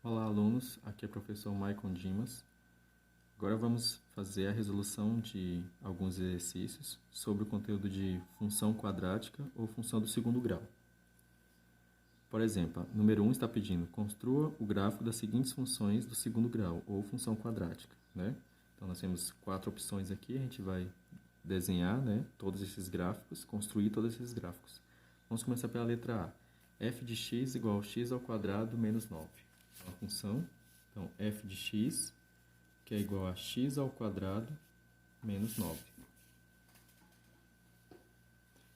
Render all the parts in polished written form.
Olá, alunos, aqui é o professor Maicon Dimas. Agora vamos fazer a resolução de alguns exercícios sobre o conteúdo de função quadrática ou função do segundo grau. Por exemplo, número 1 está pedindo, construa o gráfico das seguintes funções do segundo grau ou função quadrática, né? Então, nós temos 4 opções aqui, a gente vai desenhar, né, todos esses gráficos, construir todos esses gráficos. Vamos começar pela letra A. f de x igual a x ao quadrado menos 9. Uma função, então, f de x, que é igual a x ao quadrado menos 9.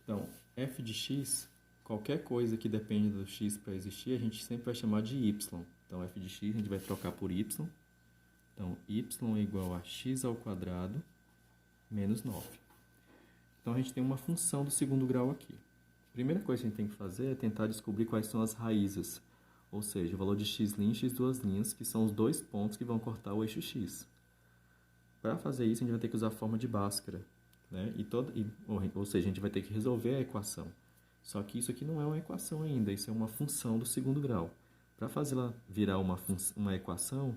Então, f de x, qualquer coisa que depende do x para existir, a gente sempre vai chamar de y. Então, f de x a gente vai trocar por y. Então, y é igual a x ao quadrado menos 9. Então, a gente tem uma função do segundo grau aqui. A primeira coisa que a gente tem que fazer é tentar descobrir quais são as raízes, ou seja, o valor de x' e x duas linhas, que são os dois pontos que vão cortar o eixo x. Para fazer isso, a gente vai ter que usar a forma de Bhaskara, né? Ou seja, a gente vai ter que resolver a equação. Só que isso aqui não é uma equação ainda, isso é uma função do segundo grau. Para fazê-la virar uma equação,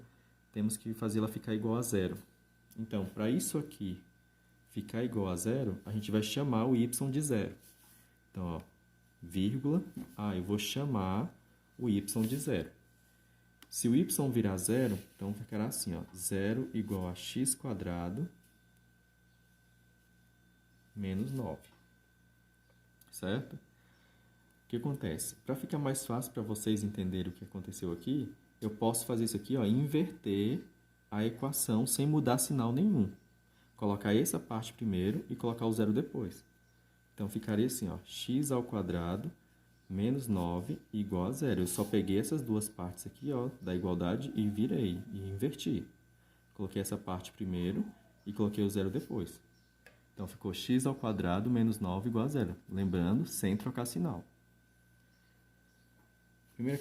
temos que fazê-la ficar igual a zero. Então, para isso aqui ficar igual a zero, a gente vai chamar o y de zero. Então, ó, vírgula, eu vou chamar o y de zero. Se o y virar zero, então ficará assim, ó, 0 igual a x quadrado menos 9. Certo? O que acontece? Para ficar mais fácil para vocês entenderem o que aconteceu aqui, eu posso fazer isso aqui, ó, inverter a equação sem mudar sinal nenhum. Colocar essa parte primeiro e colocar o zero depois. Então, ficaria assim, ó, x ao quadrado menos 9 igual a zero. Eu só peguei essas duas partes aqui, ó, da igualdade e virei, e inverti. Coloquei essa parte primeiro e coloquei o zero depois. Então, ficou x ao quadrado menos 9 igual a zero. Lembrando, sem trocar sinal.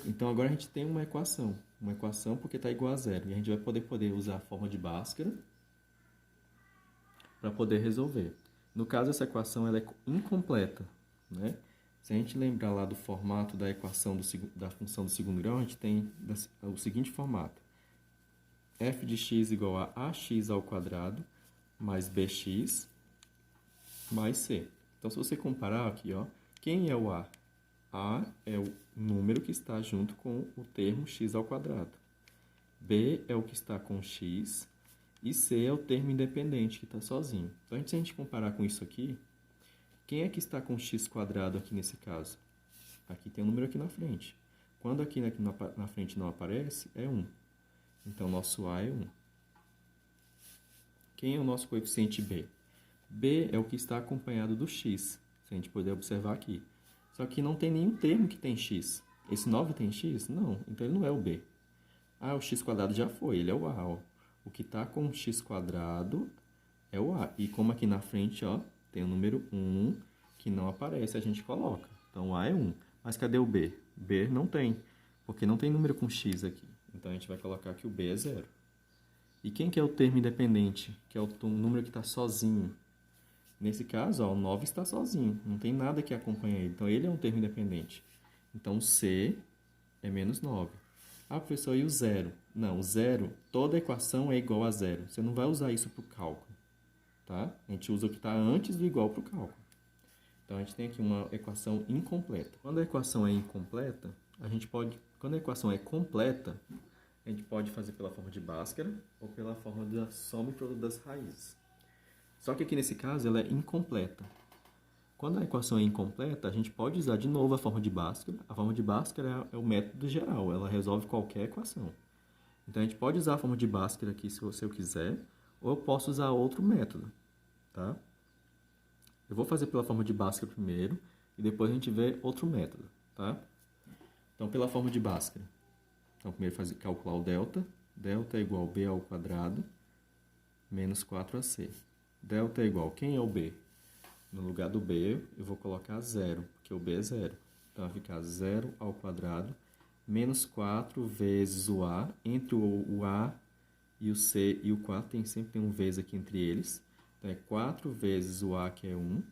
Então, agora a gente tem uma equação. Uma equação porque está igual a zero. E a gente vai poder usar a forma de Bhaskara para poder resolver. No caso, essa equação ela é incompleta, né? Se a gente lembrar lá do formato da equação da função do segundo grau, a gente tem o seguinte formato. F de x igual a ax ao quadrado mais bx mais c. Então, se você comparar aqui, ó, quem é o a? A é o número que está junto com o termo x ao quadrado. B é o que está com x e c é o termo independente que está sozinho. Então, se a gente comparar com isso aqui, quem é que está com x quadrado aqui nesse caso? Aqui tem um número aqui na frente. Quando aqui na frente não aparece, é 1. Então, nosso a é 1. Quem é o nosso coeficiente b? B é o que está acompanhado do x, se a gente puder observar aqui. Só que não tem nenhum termo que tem x. Esse 9 tem x? Não, então ele não é o b. O x quadrado já foi, ele é o a. Ó. O que está com x quadrado é o a. E como aqui na frente, ó, tem o número 1 que não aparece, a gente coloca. Então, A é 1. Mas cadê o B? B não tem, porque não tem número com x aqui. Então, a gente vai colocar que o B é 0. E quem que é o termo independente? Que é o número que está sozinho. Nesse caso, ó, o 9 está sozinho. Não tem nada que acompanhe ele. Então, ele é um termo independente. Então, C é menos 9. Professor, e o zero? Não, o zero, toda equação é igual a zero. Você não vai usar isso para o cálculo. Tá? A gente usa o que está antes do igual para o cálculo. Então, a gente tem aqui uma equação incompleta. Quando a equação é incompleta, quando a equação é completa, a gente pode fazer pela forma de Bhaskara ou pela forma da soma e produto das raízes. Só que aqui nesse caso, ela é incompleta. Quando a equação é incompleta, a gente pode usar de novo a forma de Bhaskara. A forma de Bhaskara é o método geral, ela resolve qualquer equação. Então, a gente pode usar a forma de Bhaskara aqui se eu quiser, ou eu posso usar outro método. Tá? Eu vou fazer pela forma de Bhaskara primeiro e depois a gente vê outro método, tá? Então, pela forma de Bhaskara. Então, primeiro calcular o delta. Delta é igual a b ao quadrado menos 4ac. Delta é igual, quem é o b? No lugar do b, eu vou colocar 0, porque o b é 0. Então, vai ficar 0 ao quadrado menos 4 vezes o A. Entre o A e o C e o 4 sempre tem um vezes aqui entre eles. Então, é 4 vezes o A, que é 1,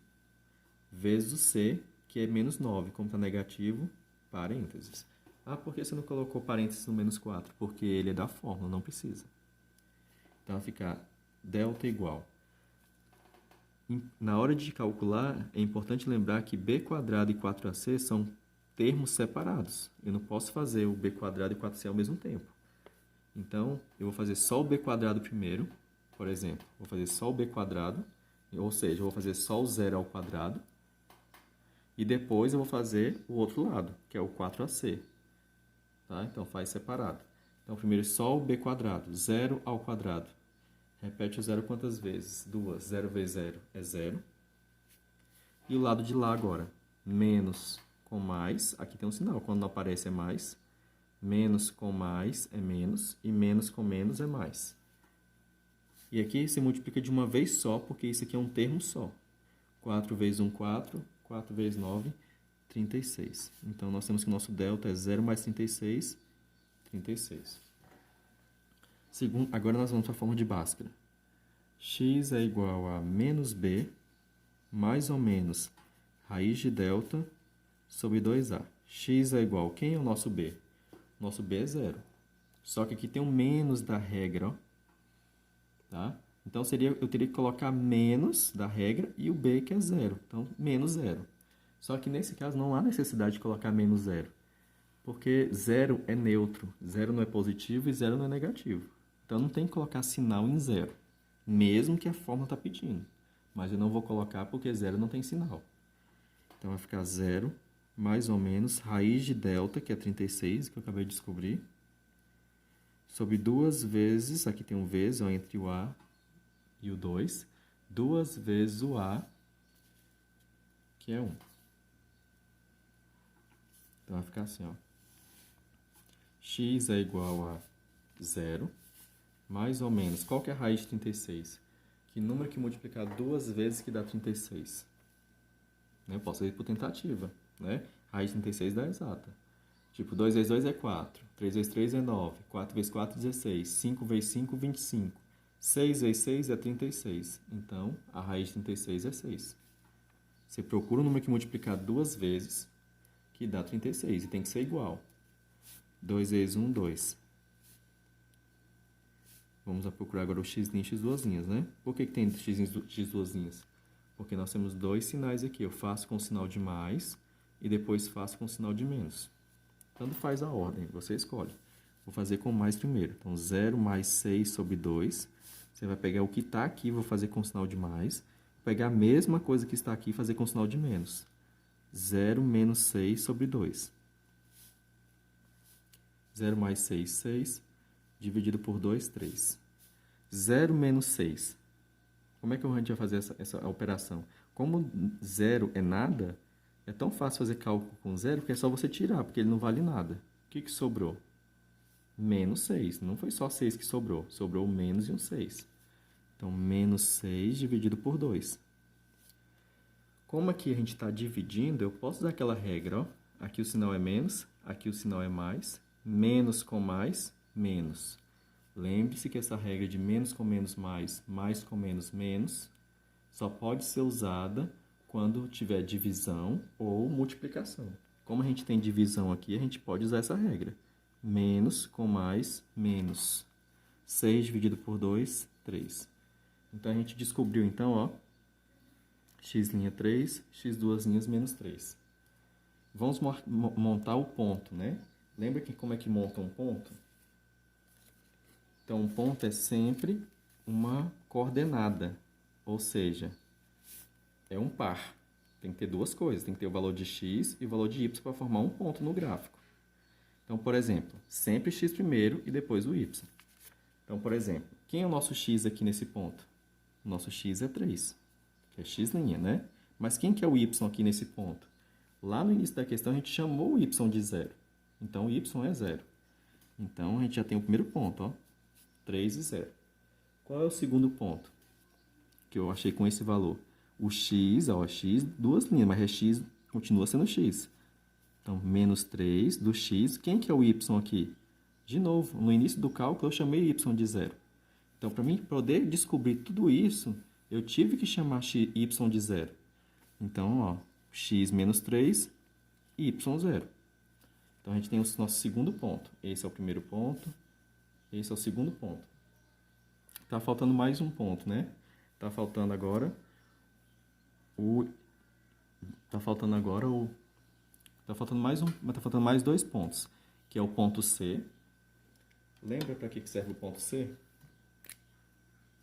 vezes o C, que é menos 9. Como está negativo, parênteses. Ah, por que você não colocou parênteses no menos 4? Porque ele é da fórmula, não precisa. Então, vai ficar delta igual. Na hora de calcular, é importante lembrar que b² e 4ac são termos separados. Eu não posso fazer o b² e 4c ao mesmo tempo. Então, eu vou fazer só o b² primeiro, por exemplo. Vou fazer só o b², ou seja, eu vou fazer só o 0 ao quadrado. E depois eu vou fazer o outro lado, que é o 4ac. Tá? Então, faz separado. Então, primeiro só o b², 0 ao quadrado. Repete o 0 quantas vezes? 2. 0 vezes 0 é 0. E o lado de lá agora, menos com mais. Aqui tem um sinal, quando não aparece é mais. Menos com mais é menos. E menos com menos é mais. E aqui se multiplica de uma vez só, porque isso aqui é um termo só. 4 vezes 1, 4. 4 vezes 9, 36. Então, nós temos que o nosso delta é 0 mais 36, 36. Agora nós vamos para a forma de Bhaskara. X é igual a menos b, mais ou menos raiz de delta, sobre 2a. X é igual, quem é o nosso b? Nosso b é 0. Só que aqui tem um menos da regra, ó. Tá? Então, eu teria que colocar menos da regra e o b, que é 0. Então, menos 0. Só que nesse caso não há necessidade de colocar menos 0. Porque 0 é neutro. 0 não é positivo e 0 não é negativo. Então, não tem que colocar sinal em 0. Mesmo que a fórmula está pedindo. Mas eu não vou colocar porque 0 não tem sinal. Então, vai ficar 0 mais ou menos raiz de delta, que é 36, que eu acabei de descobrir. Sobre 2 vezes, aqui tem um vezes, ó, entre o A e o 2. 2 vezes o A, que é 1. Então, vai ficar assim, ó. X é igual a 0, mais ou menos. Qual que é a raiz de 36? Que número que multiplicar 2 vezes que dá 36? Eu posso ir por tentativa, né? Raiz de 36 dá exata. Tipo, 2 vezes 2 é 4. 3 vezes 3 é 9. 4 vezes 4 é 16. 5 vezes 5, 25. 6 vezes 6 é 36. Então, a raiz de 36 é 6. Você procura um número que multiplicar 2 vezes, que dá 36. E tem que ser igual. 2 vezes 1, 2. Vamos procurar agora o x' e x duas linhas, né? Por que tem x duas linhas? Porque nós temos dois sinais aqui. Eu faço com o sinal de mais e depois faço com o sinal de menos. Tanto faz a ordem, você escolhe. Vou fazer com mais primeiro. Então, 0 mais 6 sobre 2. Você vai pegar o que está aqui, vou fazer com o sinal de mais. Vou pegar a mesma coisa que está aqui e fazer com o sinal de menos. 0 menos 6 sobre 2. 0 mais 6, 6. Dividido por 2, 3. 0 menos 6. Como é que a gente vai fazer essa operação? Como 0 é nada, é tão fácil fazer cálculo com 0, porque é só você tirar, porque ele não vale nada. O que sobrou? Menos 6. Não foi só 6 que sobrou. Sobrou o menos e um 6. Então, menos 6 dividido por 2. Como aqui a gente está dividindo, eu posso usar aquela regra, ó. Aqui o sinal é menos, aqui o sinal é mais. Menos com mais, menos. Lembre-se que essa regra de menos com menos mais, mais com menos menos, só pode ser usada quando tiver divisão ou multiplicação. Como a gente tem divisão aqui, a gente pode usar essa regra. Menos com mais, menos. 6 dividido por 2, 3. Então, a gente descobriu, então, ó, x' 3, x duas linhas menos 3. Vamos montar o ponto, né? Lembra que como é que monta um ponto? Então, um ponto é sempre uma coordenada, ou seja, é um par. Tem que ter duas coisas, tem que ter o valor de x e o valor de y para formar um ponto no gráfico. Então, por exemplo, sempre x primeiro e depois o y. Então, por exemplo, quem é o nosso x aqui nesse ponto? O nosso x é 3, que é x', né? Mas quem que é o y aqui nesse ponto? Lá no início da questão, a gente chamou o y de 0. Então, o y é 0. Então, a gente já tem o primeiro ponto, ó. 3 e 0. Qual é o segundo ponto que eu achei com esse valor? O x, ó, x, duas linhas, mas é x, continua sendo x. Então, menos 3 do x. Quem que é o y aqui? De novo, no início do cálculo eu chamei y de zero. Então, para mim poder descobrir tudo isso, eu tive que chamar y de zero. Então, ó, x menos 3, y zero. Então, a gente tem o nosso segundo ponto. Esse é o primeiro ponto, esse é o segundo ponto. Tá faltando mais um ponto, né? Tá faltando agora mais dois pontos, que é o ponto C. Lembra para que serve o ponto C?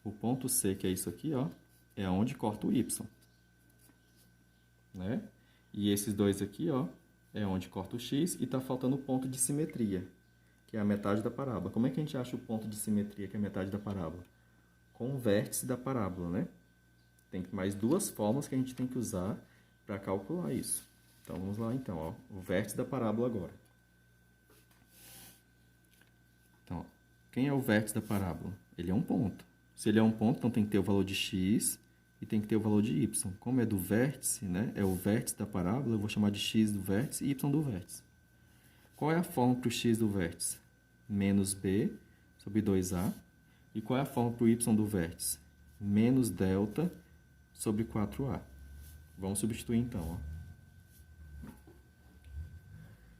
O ponto C, que é isso aqui, ó, é onde corta o y, né? E esses dois aqui, ó, é onde corta o x e tá faltando o ponto de simetria, que é a metade da parábola. Como é que a gente acha o ponto de simetria, que é a metade da parábola? Com o vértice da parábola, né? Tem mais duas fórmulas que a gente tem que usar para calcular isso. Então, vamos lá, então, ó, o vértice da parábola agora. Então, ó, quem é o vértice da parábola? Ele é um ponto. Se ele é um ponto, então tem que ter o valor de x e tem que ter o valor de y. Como é do vértice, né? É o vértice da parábola, eu vou chamar de x do vértice e y do vértice. Qual é a fórmula para o x do vértice? Menos b sobre 2a. E qual é a fórmula para o y do vértice? Menos delta sobre 4a. Vamos substituir então, ó.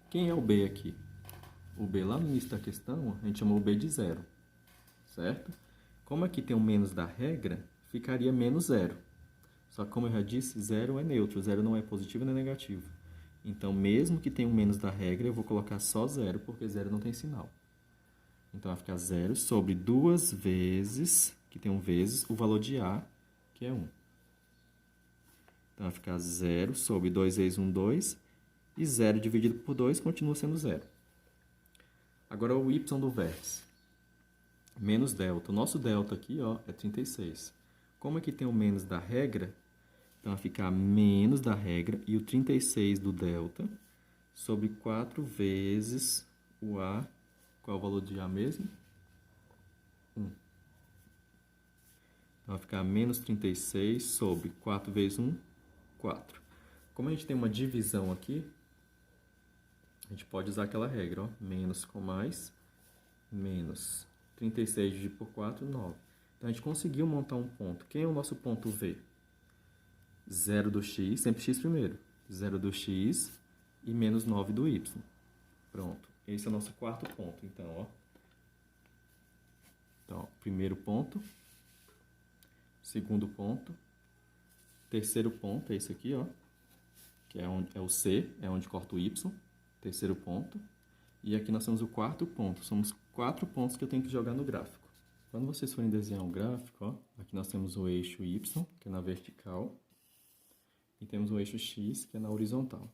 Quem é o b aqui? O b lá no início da questão, a gente chamou o b de zero, certo? Como aqui tem um menos da regra, ficaria menos zero. Só que como eu já disse, zero é neutro, zero não é positivo nem negativo. Então, mesmo que tenha um menos da regra, eu vou colocar só zero, porque zero não tem sinal. Então, vai ficar zero sobre 2 vezes, que tem um vezes, o valor de a, que é 1. Então, vai ficar 0 sobre 2 vezes 1, 2, e 0 dividido por 2 continua sendo 0. Agora, o y do vértice. Menos delta. O nosso delta aqui, ó, é 36. Como aqui tem o menos da regra, então vai ficar menos da regra e o 36 do delta sobre 4 vezes o a. Qual é o valor de a mesmo? 1. Então, vai ficar menos 36 sobre 4 vezes 1, 4. Como a gente tem uma divisão aqui, a gente pode usar aquela regra, ó, menos com mais, menos 36 dividido por 4, 9. Então, a gente conseguiu montar um ponto. Quem é o nosso ponto V? 0 do x, sempre x primeiro. 0 do x e menos 9 do y. Pronto. Esse é o nosso quarto ponto, então, ó. Então, primeiro ponto. Segundo ponto. Terceiro ponto é esse aqui, ó. Que é o C, é onde corta o y. Terceiro ponto. E aqui nós temos o quarto ponto. Somos 4 pontos que eu tenho que jogar no gráfico. Quando vocês forem desenhar um gráfico, ó, aqui nós temos o eixo y, que é na vertical, e temos o eixo x, que é na horizontal.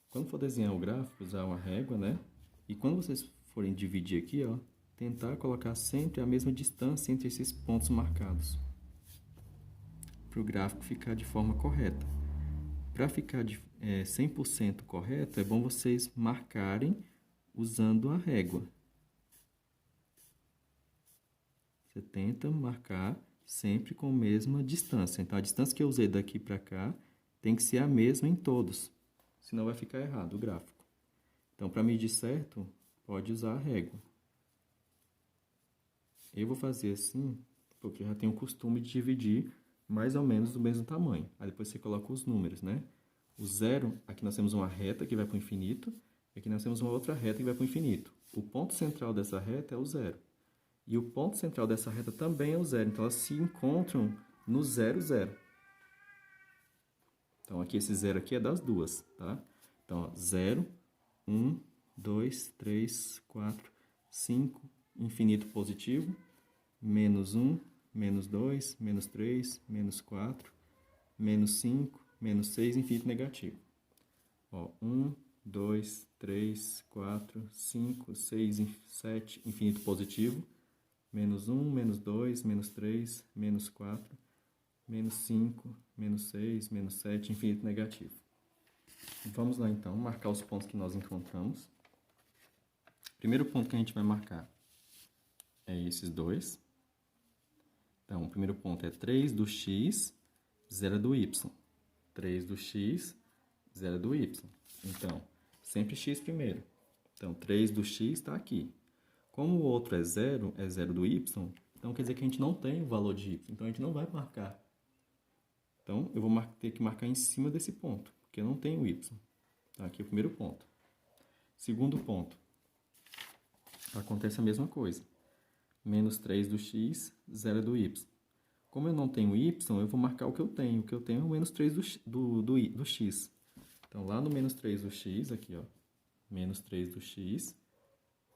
Quando for desenhar o gráfico, usar uma régua, né? E quando vocês forem dividir aqui, ó, tentar colocar sempre a mesma distância entre esses pontos marcados, para o gráfico ficar de forma correta. Para ficar 100% correto, é bom vocês marcarem usando a régua. Você tenta marcar sempre com a mesma distância. Então, a distância que eu usei daqui para cá tem que ser a mesma em todos, senão vai ficar errado o gráfico. Então, para medir certo, pode usar a régua. Eu vou fazer assim, porque eu já tenho o costume de dividir mais ou menos do mesmo tamanho. Aí depois você coloca os números, né? O zero, aqui nós temos uma reta que vai para o infinito, e aqui nós temos uma outra reta que vai para o infinito. O ponto central dessa reta é o zero. E o ponto central dessa reta também é o zero. Então, elas se encontram no 0, 0. Então, aqui esse zero aqui é das duas, tá? Então, ó, 0, 1, 2, 3, 4, 5, infinito positivo, menos 1, menos 2, menos 3, menos 4, menos 5, menos 6, infinito negativo. Ó, 1, 2, 3, 4, 5, 6, 7, infinito positivo, menos 1, menos 2, menos 3, menos 4, menos 5, menos 6, menos 7, infinito negativo. Vamos lá, então, marcar os pontos que nós encontramos. Primeiro ponto que a gente vai marcar é esses dois. Então, o primeiro ponto é 3 do x, 0 do y. 3 do x, 0 do y. Então, sempre x primeiro. Então, 3 do x está aqui. Como o outro é zero do y, então quer dizer que a gente não tem o valor de y. Então, a gente não vai marcar. Então, eu vou ter que marcar em cima desse ponto, porque eu não tenho y. Tá, aqui é o primeiro ponto. Segundo ponto. Acontece a mesma coisa. Menos 3 do x, 0 do y. Como eu não tenho y, eu vou marcar o que eu tenho. O que eu tenho é o menos 3 do x. Então, lá no menos 3 do x, aqui, ó. Menos 3 do x,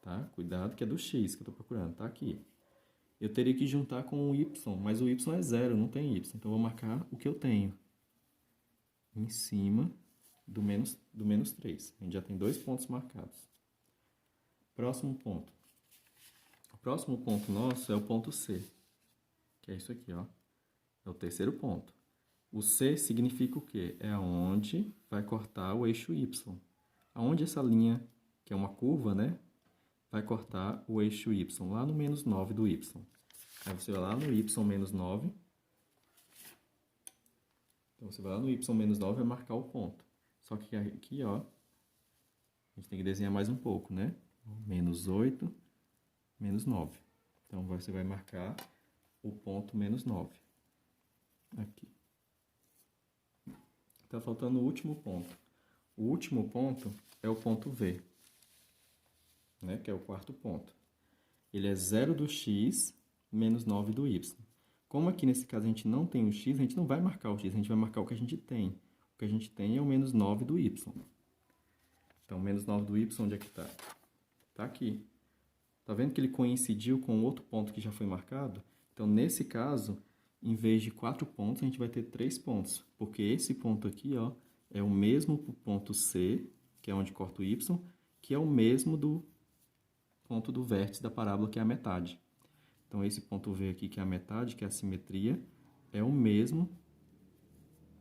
tá? Cuidado que é do x que eu estou procurando, tá aqui. Eu teria que juntar com o y, mas o y é 0, não tem y. Então, eu vou marcar o que eu tenho em cima do menos 3. A gente já tem 2 pontos marcados. Próximo ponto. O próximo ponto nosso é o ponto C, que é isso aqui, ó. É o terceiro ponto. O C significa o quê? É onde vai cortar o eixo Y. Aonde essa linha, que é uma curva, né, vai cortar o eixo Y, lá no menos 9 do Y. Aí você vai lá no Y menos 9. Então, você vai lá no Y menos 9 e vai marcar o ponto. Só que aqui, ó, a gente tem que desenhar mais um pouco, né? Menos 8, menos 9. Então, você vai marcar o ponto menos 9. Aqui. Tá faltando o último ponto. O último ponto é o ponto V, né? Que é o quarto ponto. Ele é 0 do x menos 9 do y. Como aqui nesse caso a gente não tem o x, a gente não vai marcar o x, a gente vai marcar o que a gente tem. O que a gente tem é o menos 9 do y. Então, menos 9 do y, onde é que está? Está aqui. Tá vendo que ele coincidiu com outro ponto que já foi marcado? Então, nesse caso, em vez de 4 pontos, a gente vai ter 3 pontos. Porque esse ponto aqui, ó, é o mesmo do ponto C, que é onde corta o y, que é o mesmo do ponto do vértice da parábola, que é a metade. Então, esse ponto V aqui, que é a metade, que é a simetria, é o mesmo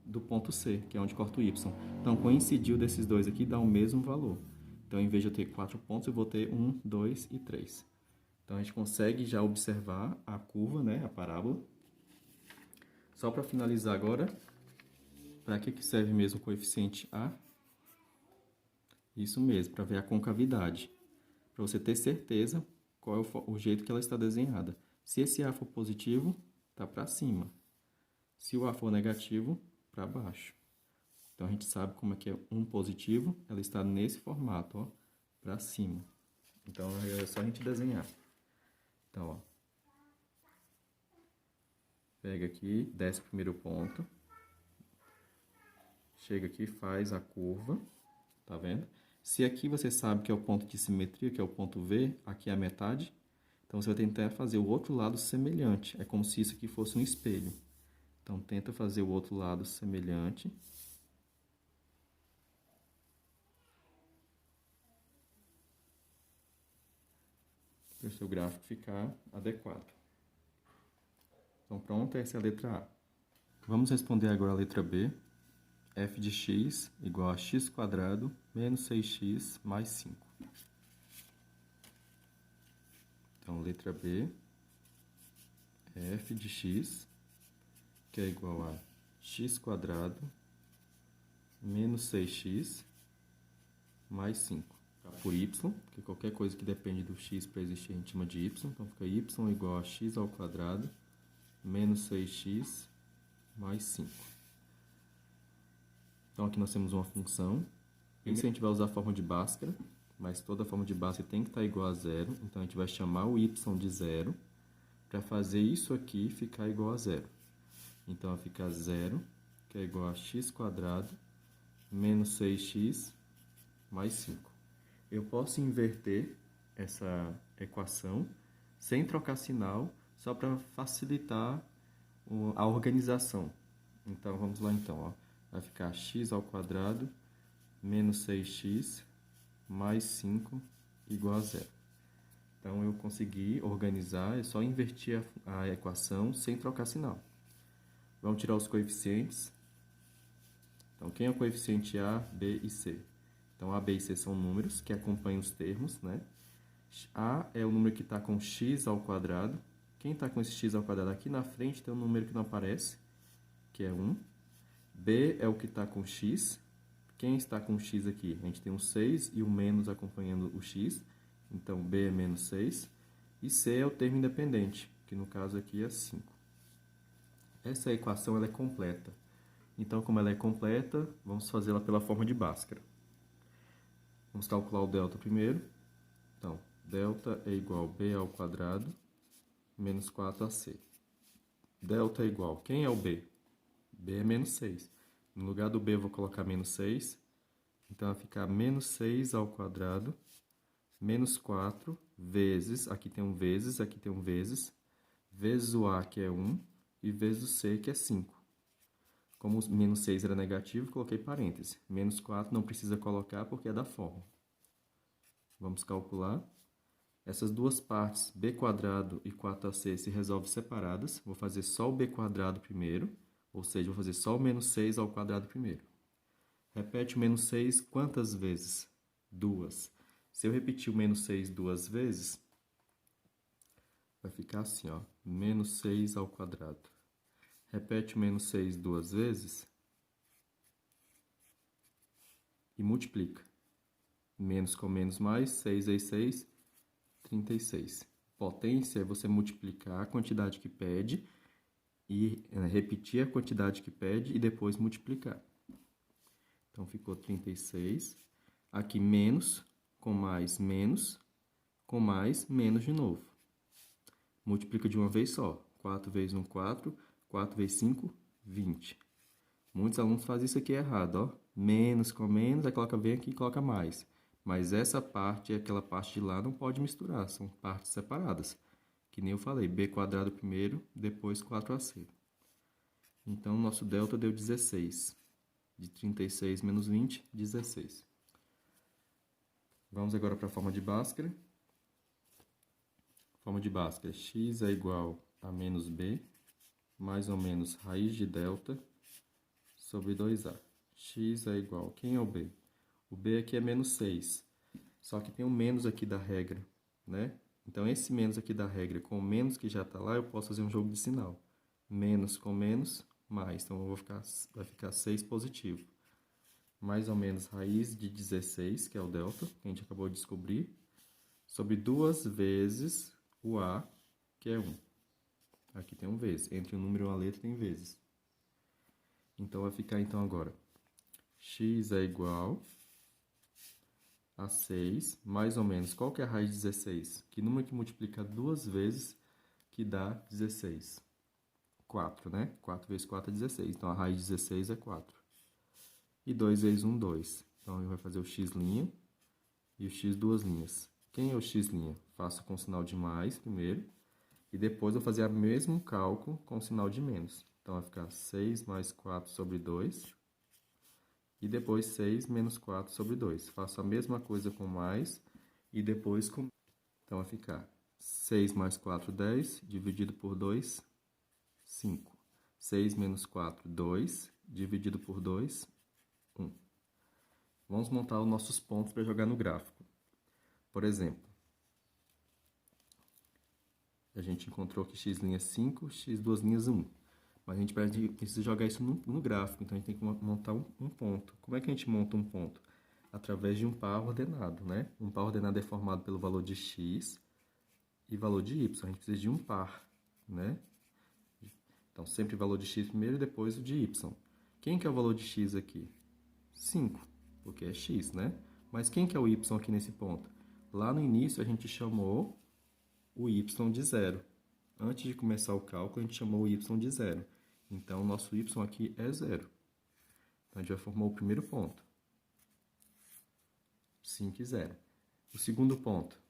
do ponto C, que é onde corta o y. Então, coincidiu desses dois aqui, dá o mesmo valor. Então, em vez de eu ter 4 pontos, eu vou ter 1, 2 e 3. Então, a gente consegue já observar a curva, né, a parábola. Só para finalizar agora, para que serve mesmo o coeficiente A? Isso mesmo, para ver a concavidade. Para você ter certeza qual é o jeito que ela está desenhada. Se esse A for positivo, está para cima. Se o A for negativo, para baixo. Então, a gente sabe como é que é um positivo, ela está nesse formato, ó, para cima. Então, é só a gente desenhar. Então, ó. Pega aqui, desce o primeiro ponto. Chega aqui, faz a curva, tá vendo? Se aqui você sabe que é o ponto de simetria, que é o ponto V, aqui é a metade, então você vai tentar fazer o outro lado semelhante. É como se isso aqui fosse um espelho. Então, tenta fazer o outro lado semelhante. Para o seu gráfico ficar adequado. Então, pronto, essa é a letra A. Vamos responder agora a letra B. F de x igual a x² menos 6x mais 5. Então, letra B é f de x, que é igual a x² menos 6x mais 5. Tá? Por y, porque qualquer coisa que depende do x para existir a gente chama de y. Então, fica y igual a x² menos 6x mais 5. Então, aqui nós temos uma função. Isso a gente vai usar a forma de Bhaskara, mas toda forma de Bhaskara tem que estar igual a zero. Então, a gente vai chamar o y de zero para fazer isso aqui ficar igual a zero. Então, vai ficar 0, que é igual a x² menos 6x mais 5. Eu posso inverter essa equação sem trocar sinal, só para facilitar a organização. Então, vamos lá então, ó. Vai ficar x² menos 6x mais 5 igual a zero. Então, eu consegui organizar, é só inverter a equação sem trocar sinal. Vamos tirar os coeficientes. Então, quem é o coeficiente A, B e C? Então, A, B e C são números que acompanham os termos, né? A é o número que está com x². Quem está com esse x² aqui na frente tem um número que não aparece, que é 1. B é o que está com x, quem está com o x aqui? A gente tem um 6 e o menos acompanhando o x, então b é menos 6. E c é o termo independente, que no caso aqui é 5. Essa equação ela é completa. Então, como ela é completa, vamos fazê-la pela forma de Bhaskara. Vamos calcular o delta primeiro. Então, delta é igual a b ao quadrado menos 4ac. Delta é igual, quem é o b? b é menos 6. No lugar do b eu vou colocar menos 6. Então, vai ficar menos 6 ao quadrado menos 4 vezes, aqui tem um vezes, aqui tem um vezes o a, que é 1, e vezes o c, que é 5. Como o menos 6 era negativo, coloquei parêntese. Menos 4 não precisa colocar porque é da forma. Vamos calcular. Essas duas partes, b quadrado e 4ac, se resolvem separadas. Vou fazer só o b quadrado primeiro, ou seja, vou fazer só o menos 6 ao quadrado primeiro. Repete o menos 6 quantas vezes? 2. Se eu repetir o menos 6 duas vezes, vai ficar assim, ó, menos 6 ao quadrado. Repete o menos 6 duas vezes e multiplica. Menos com menos mais, 6 vezes 6, 36. Potência é você multiplicar a quantidade que pede e repetir a quantidade que pede e depois multiplicar. Então, ficou 36. Aqui, menos, com mais, menos de novo. Multiplica de uma vez só. 4 vezes 1, 4. 4 vezes 5, 20. Muitos alunos fazem isso aqui errado, ó. Menos com menos, aí coloca bem aqui e coloca mais. Mas essa parte e aquela parte de lá não pode misturar, são partes separadas. Que nem eu falei, b quadrado primeiro, depois 4ac. Então, nosso delta deu 16. De 36 menos 20, 16. Vamos agora para a forma de Bhaskara. Forma de Bhaskara, x é igual a menos b, mais ou menos raiz de delta, sobre 2a. X é igual, quem é o b? O b aqui é menos 6, só que tem um menos aqui da regra, né? Então, esse menos aqui da regra com o menos que já está lá, eu posso fazer um jogo de sinal. Menos com menos, mais. Então, vai ficar 6 positivo. Mais ou menos raiz de 16, que é o delta, que a gente acabou de descobrir, sobre 2 vezes o a, que é 1. Aqui tem um vezes. Entre um número e uma letra tem vezes. Então, vai ficar então agora. X é igual a 6, mais ou menos. Qual que é a raiz de 16? Que número que multiplica 2 vezes que dá 16? 4, né? 4 vezes 4 é 16. Então, a raiz de 16 é 4. E 2 vezes 1, 2. Então, ele vai fazer o x' e o x duas linhas. Quem é o x'? Faço com sinal de mais primeiro. E depois eu vou fazer o mesmo cálculo com sinal de menos. Então, vai ficar 6 mais 4 sobre 2. E depois 6 menos 4 sobre 2. Faço a mesma coisa com mais e depois com... Então, vai ficar 6 mais 4, 10, dividido por 2, 5. 6 menos 4, 2, dividido por 2, 1. Vamos montar os nossos pontos para jogar no gráfico. Por exemplo, a gente encontrou que x' é 5, x duas linhas 1. Mas a gente precisa jogar isso no gráfico, então a gente tem que montar um ponto. Como é que a gente monta um ponto? Através de um par ordenado, né? Um par ordenado é formado pelo valor de x e valor de y. A gente precisa de um par, né? Então, sempre o valor de x primeiro e depois o de y. Quem que é o valor de x aqui? 5, porque é x, né? Mas quem que é o y aqui nesse ponto? Lá no início a gente chamou o y de 0. Antes de começar o cálculo, a gente chamou o y de 0. Então, o nosso y aqui é 0. Então, a gente vai formar o primeiro ponto. 5 e 0. O segundo ponto,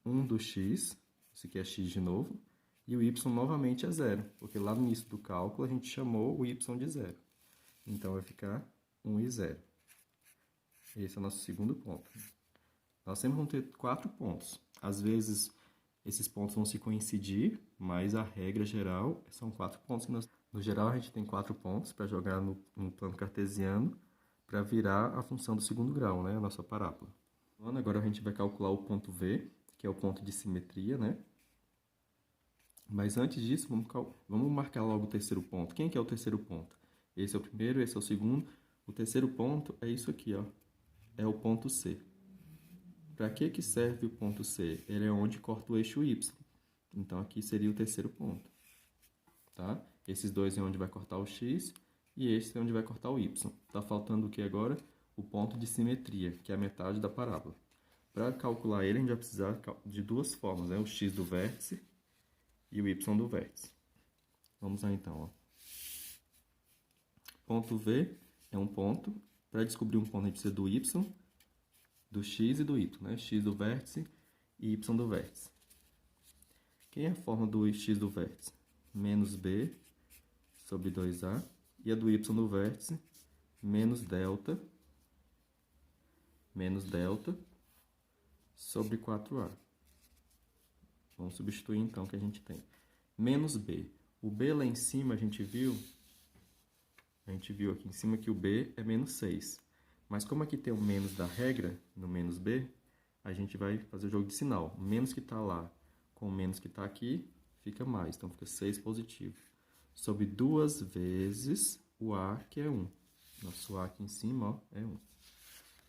1 do x, esse aqui é x de novo, e o y novamente é 0, porque lá no início do cálculo a gente chamou o y de 0. Então, vai ficar 1 e 0. Esse é o nosso segundo ponto. Nós sempre vamos ter 4 pontos. Às vezes, esses pontos vão se coincidir, mas a regra geral são 4 pontos. No geral, a gente tem 4 pontos para jogar no plano cartesiano para virar a função do segundo grau, né? A nossa parábola. Agora a gente vai calcular o ponto V, que é o ponto de simetria, né? Mas antes disso, vamos marcar logo o terceiro ponto. Quem que é o terceiro ponto? Esse é o primeiro, esse é o segundo. O terceiro ponto é isso aqui, ó. É o ponto C. Para que serve o ponto C? Ele é onde corta o eixo Y. Então, aqui seria o terceiro ponto. Tá? Esses dois é onde vai cortar o X e esse é onde vai cortar o Y. Está faltando o que agora? O ponto de simetria, que é a metade da parábola. Para calcular ele, a gente vai precisar de duas formas, né? O X do vértice e o Y do vértice. Vamos lá, então. Ó. Ponto V é um ponto. Para descobrir um ponto, a gente precisa do Y, do X e do Y, né? X do vértice e Y do vértice. Quem é a forma do X do vértice? Menos B sobre 2A. E a do Y do vértice, menos delta sobre 4A. Vamos substituir, então, o que a gente tem. Menos B. O B lá em cima, a gente viu aqui em cima que o B é menos 6. Mas como aqui tem o menos da regra, no menos B, a gente vai fazer o jogo de sinal. O menos que está lá com o menos que está aqui, fica mais. Então, fica 6 positivo. Sobre 2 vezes o A, que é 1. Nosso A aqui em cima, ó, é 1.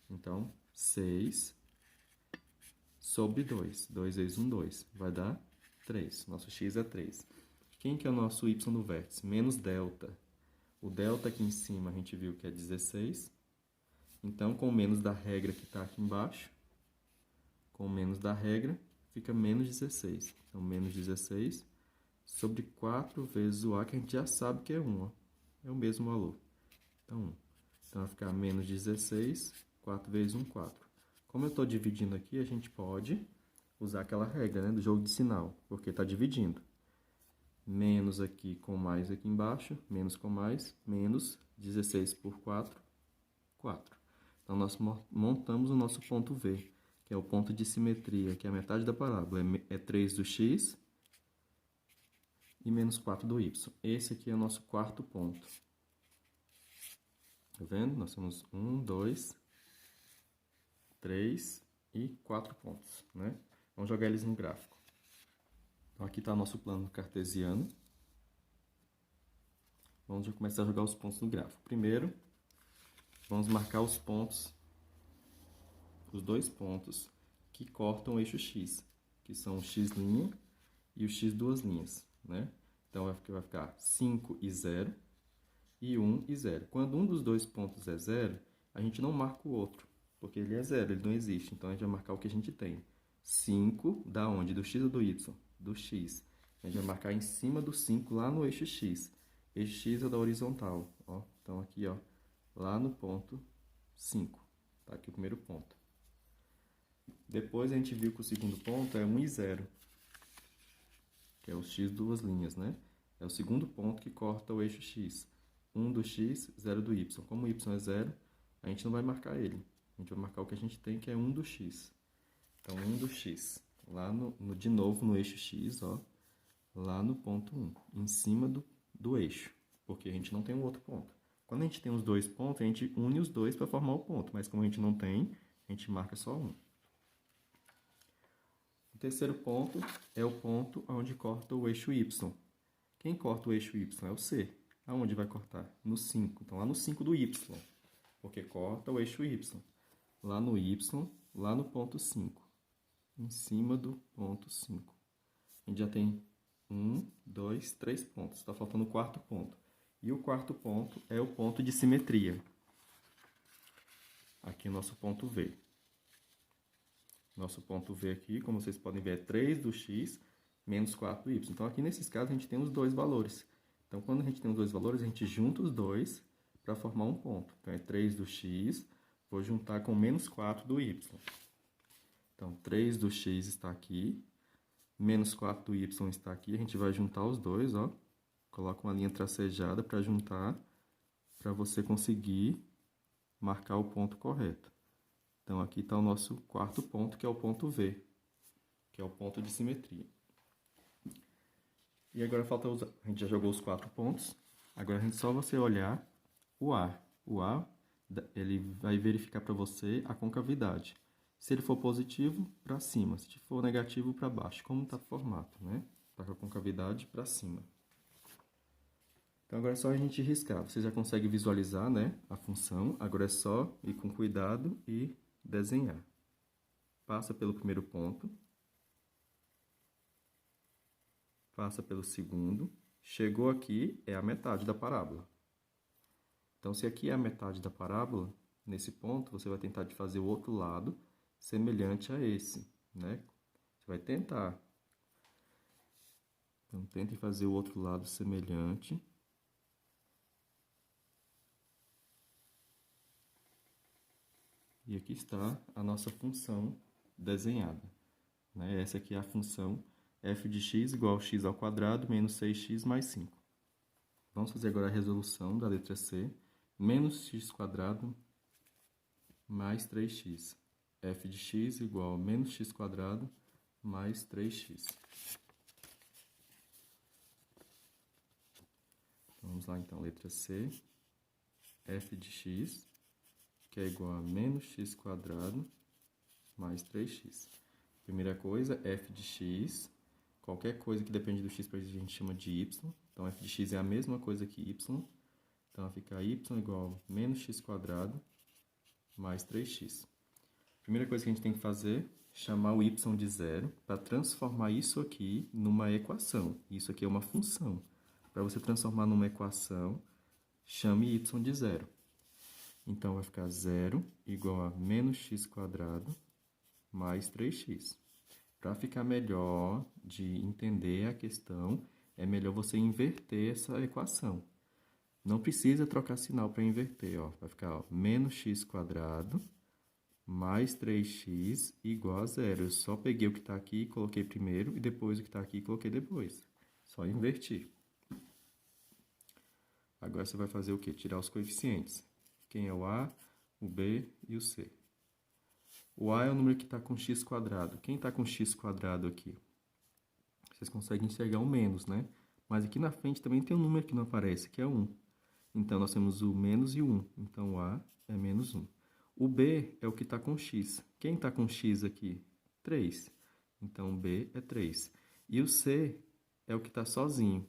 Então, 6 sobre 2. 2 vezes 1, 2. Vai dar 3. Nosso X é 3. Quem que é o nosso Y no vértice? Menos delta. O delta aqui em cima a gente viu que é 16. Então, com o menos da regra que está aqui embaixo, com o menos da regra, fica menos 16. Então, menos 16 sobre 4 vezes o A, que a gente já sabe que é 1. Ó. É o mesmo valor. Então, 1. Então, vai ficar menos 16, 4 vezes 1, 4. Como eu estou dividindo aqui, a gente pode usar aquela regra, né, do jogo de sinal, porque está dividindo. Menos aqui com mais aqui embaixo, menos com mais, menos 16 por 4, 4. Então, nós montamos o nosso ponto V, que é o ponto de simetria, que é a metade da parábola. É 3 do X e menos 4 do Y. Esse aqui é o nosso quarto ponto. Tá vendo? Nós temos 1, 2, 3 e 4 pontos, né? Vamos jogar eles no gráfico. Então, aqui está o nosso plano cartesiano. Vamos já começar a jogar os pontos no gráfico. Primeiro, vamos marcar os pontos, os dois pontos que cortam o eixo X, que são o X' e o X duas linhas, né? Então, vai ficar 5 e 0 e 1 e 0. Quando um dos dois pontos é 0, a gente não marca o outro, porque ele é 0, ele não existe. Então, a gente vai marcar o que a gente tem. 5 da onde? Do X ou do Y? Do X. A gente vai marcar em cima do 5 lá no eixo X. Eixo X é da horizontal. Ó. Então, aqui, ó, lá no ponto 5. Tá aqui o primeiro ponto. Depois, a gente viu que o segundo ponto é 1 e 0. Que é o X duas linhas, né? É o segundo ponto que corta o eixo X. 1 do X, 0 do Y. Como o Y é 0, a gente não vai marcar ele. A gente vai marcar o que a gente tem, que é 1 do X. Então, 1 do X. Lá de novo no eixo X, ó. Lá no ponto 1. Em cima do eixo. Porque a gente não tem um outro ponto. Quando a gente tem os dois pontos, a gente une os dois para formar o ponto. Mas como a gente não tem, a gente marca só um. O terceiro ponto é o ponto onde corta o eixo Y. Quem corta o eixo Y é o C. Aonde vai cortar? No 5. Então, lá no 5 do Y. Porque corta o eixo Y. Lá no Y, lá no ponto 5. Em cima do ponto 5. A gente já tem 1, 2, 3 pontos. Está faltando o quarto ponto. E o quarto ponto é o ponto de simetria. Aqui é o nosso ponto V. Nosso ponto V aqui, como vocês podem ver, é 3 do X menos 4 do Y. Então, aqui nesses casos, a gente tem os dois valores. Então, quando a gente tem os dois valores, a gente junta os dois para formar um ponto. Então, é 3 do X, vou juntar com menos 4 do Y. Então, 3 do X está aqui, menos 4 do Y está aqui. A gente vai juntar os dois, ó. Coloca uma linha tracejada para juntar, para você conseguir marcar o ponto correto. Então, aqui está o nosso quarto ponto, que é o ponto V, que é o ponto de simetria. E agora falta usar. A gente já jogou os 4 pontos. Agora, só você olhar o A. O A, ele vai verificar para você a concavidade. Se ele for positivo, para cima. Se for negativo, para baixo. Como está o formato, né? Está com a concavidade para cima. Então, agora é só a gente riscar. Você já consegue visualizar, né, a função. Agora é só ir com cuidado e desenhar. Passa pelo primeiro ponto. Passa pelo segundo. Chegou aqui, é a metade da parábola. Então, se aqui é a metade da parábola, nesse ponto, você vai tentar de fazer o outro lado semelhante a esse, né? Você vai tentar. Então, tente fazer o outro lado semelhante. E aqui está a nossa função desenhada, né? Essa aqui é a função f de x igual a x ao quadrado menos 6x mais 5. Vamos fazer agora a resolução da letra C. Menos x quadrado mais 3x. f de x igual a menos x quadrado mais 3x. Vamos lá, então, letra C. f de x, que é igual a menos x quadrado mais 3x. Primeira coisa, f de x. Qualquer coisa que depende do x a gente chama de y. Então, f de x é a mesma coisa que y. Então, vai ficar y igual a menos x quadrado mais 3x. Primeira coisa que a gente tem que fazer, chamar o y de zero para transformar isso aqui numa equação. Isso aqui é uma função. Para você transformar numa equação, chame y de zero. Então, vai ficar zero igual a menos x quadrado mais 3x. Para ficar melhor de entender a questão, é melhor você inverter essa equação. Não precisa trocar sinal para inverter, ó. Vai ficar, ó, menos x quadrado mais 3x igual a zero. Eu só peguei o que está aqui e coloquei primeiro, e depois o que está aqui e coloquei depois. Só invertir. Agora você vai fazer o quê? Tirar os coeficientes. Quem é o A, o B e o C. O A é o número que está com x quadrado. Quem está com x quadrado aqui? Vocês conseguem enxergar o menos, né? Mas aqui na frente também tem um número que não aparece, que é 1. Então, nós temos o menos e o 1. Então, o A é menos 1. O B é o que está com x. Quem está com x aqui? 3. Então, o B é 3. E o C é o que está sozinho.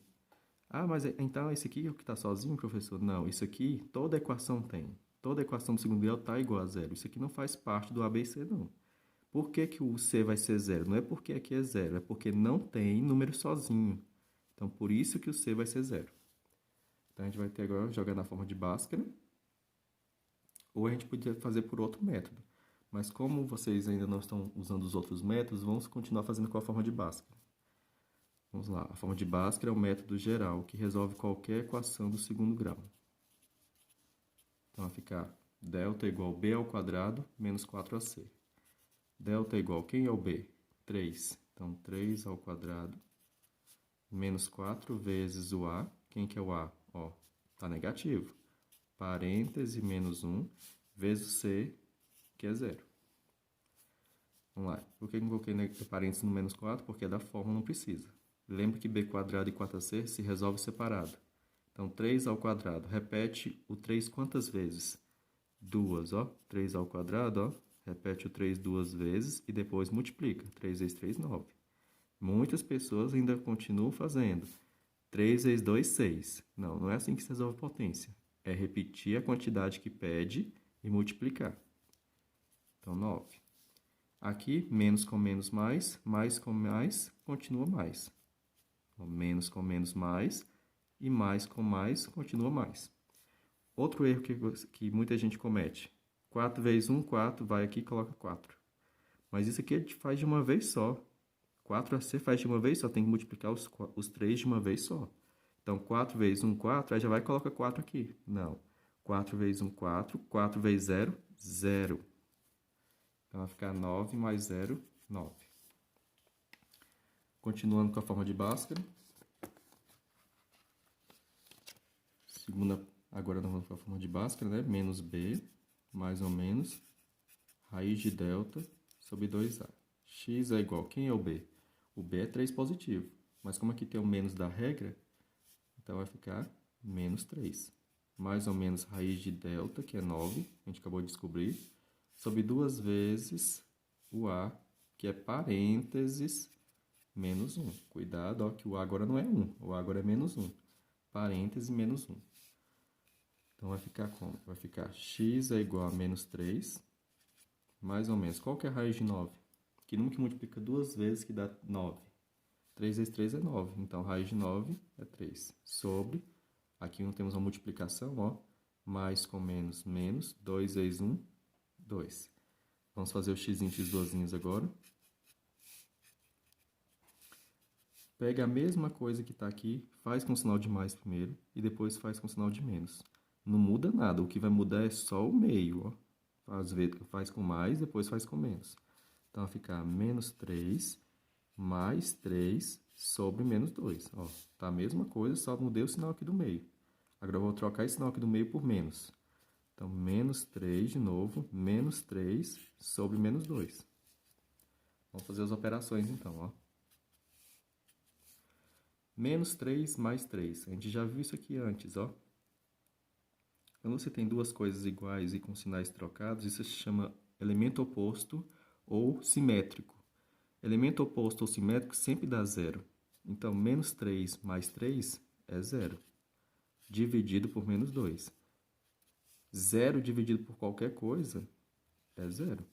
Ah, mas então esse aqui é o que está sozinho, professor? Não, isso aqui toda equação tem. Toda equação do segundo grau está igual a zero. Isso aqui não faz parte do ABC, não. Por que que o C vai ser zero? Não é porque aqui é zero, é porque não tem número sozinho. Então, por isso que o C vai ser zero. Então, a gente vai ter agora jogar na forma de Bhaskara. Ou a gente podia fazer por outro método. Mas como vocês ainda não estão usando os outros métodos, vamos continuar fazendo com a forma de Bhaskara. Vamos lá. A forma de Bhaskara é o método geral, que resolve qualquer equação do segundo grau. Então, vai ficar delta igual a b ao quadrado menos 4ac. Delta igual, quem é o b? 3. Então, 3 ao quadrado menos 4 vezes o a. Quem que é o a? Ó, tá negativo. Parêntese menos 1 vezes o c, que é 0. Vamos lá. Por que eu coloquei parênteses no menos 4? Porque é da forma, não precisa. Lembra que b quadrado e 4ac se resolve separado. Então, 3 ao quadrado. Repete o 3 quantas vezes? 2, ó. 3 ao quadrado, ó. Repete o 3 duas vezes e depois multiplica. 3 vezes 3, 9. Muitas pessoas ainda continuam fazendo. 3 vezes 2, 6. Não, não é assim que se resolve potência. É repetir a quantidade que pede e multiplicar. Então, 9. Aqui, menos com menos mais com mais, continua mais. Então, menos com menos mais, e mais com mais, continua mais. Outro erro que muita gente comete. 4 vezes 1, 4, vai aqui e coloca 4. Mas isso aqui a gente faz de uma vez só. 4ac faz de uma vez só, tem que multiplicar os 3 de uma vez só. Então, 4 vezes 1, 4, aí já vai e coloca 4 aqui. Não. 4 vezes 1, 4. 4 vezes 0, 0. Então, vai ficar 9 mais 0, 9. Continuando com a forma de Bhaskara. Agora nós vamos para a forma de Bhaskara, né? Menos b, mais ou menos, raiz de delta sobre 2a. X é igual, quem é o b? O b é 3 positivo. Mas como aqui tem o menos da regra, então vai ficar menos 3. Mais ou menos raiz de delta, que é 9, a gente acabou de descobrir, sobre 2 vezes o a, que é parênteses, menos 1. Cuidado, ó, que o a agora não é 1, o a agora é menos 1. parêntese, menos 1. Então, vai ficar como? Vai ficar x é igual a menos 3, mais ou menos. Qual que é a raiz de 9? Que número que multiplica duas vezes que dá 9? 3 vezes 3 é 9. Então, raiz de 9 é 3. Sobre, aqui não temos uma multiplicação, ó. Mais com menos, menos. 2 vezes 1, 2. Vamos fazer o x em x2 agora. Pega a mesma coisa que está aqui, faz com sinal de mais primeiro e depois faz com sinal de menos. Não muda nada, o que vai mudar é só o meio, ó. Faz com mais, depois faz com menos. Então, vai ficar menos 3 mais 3 sobre menos 2. Ó, tá a mesma coisa, só mudei o sinal aqui do meio. Agora eu vou trocar esse sinal aqui do meio por menos. Então, menos 3 de novo, menos 3 sobre menos 2. Vamos fazer as operações então, ó. Menos 3 mais 3. A gente já viu isso aqui antes, ó. Quando você tem duas coisas iguais e com sinais trocados, isso se chama elemento oposto ou simétrico. Elemento oposto ou simétrico sempre dá zero. Então, menos 3 mais 3 é zero, dividido por menos 2. Zero dividido por qualquer coisa é zero.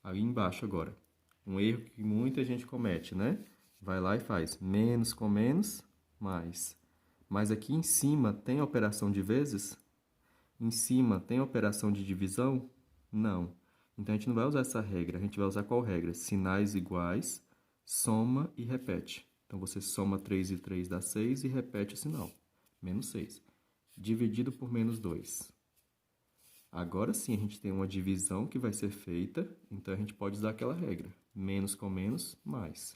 Aí embaixo agora, um erro que muita gente comete, né? Vai lá e faz menos com menos, mais. Mas aqui em cima tem operação de vezes? Em cima tem operação de divisão? Não. Então, a gente não vai usar essa regra. A gente vai usar qual regra? Sinais iguais, soma e repete. Então, você soma 3 e 3 dá 6 e repete o sinal. Menos 6. Dividido por menos 2. Agora sim, a gente tem uma divisão que vai ser feita. Então, a gente pode usar aquela regra. Menos com menos, mais.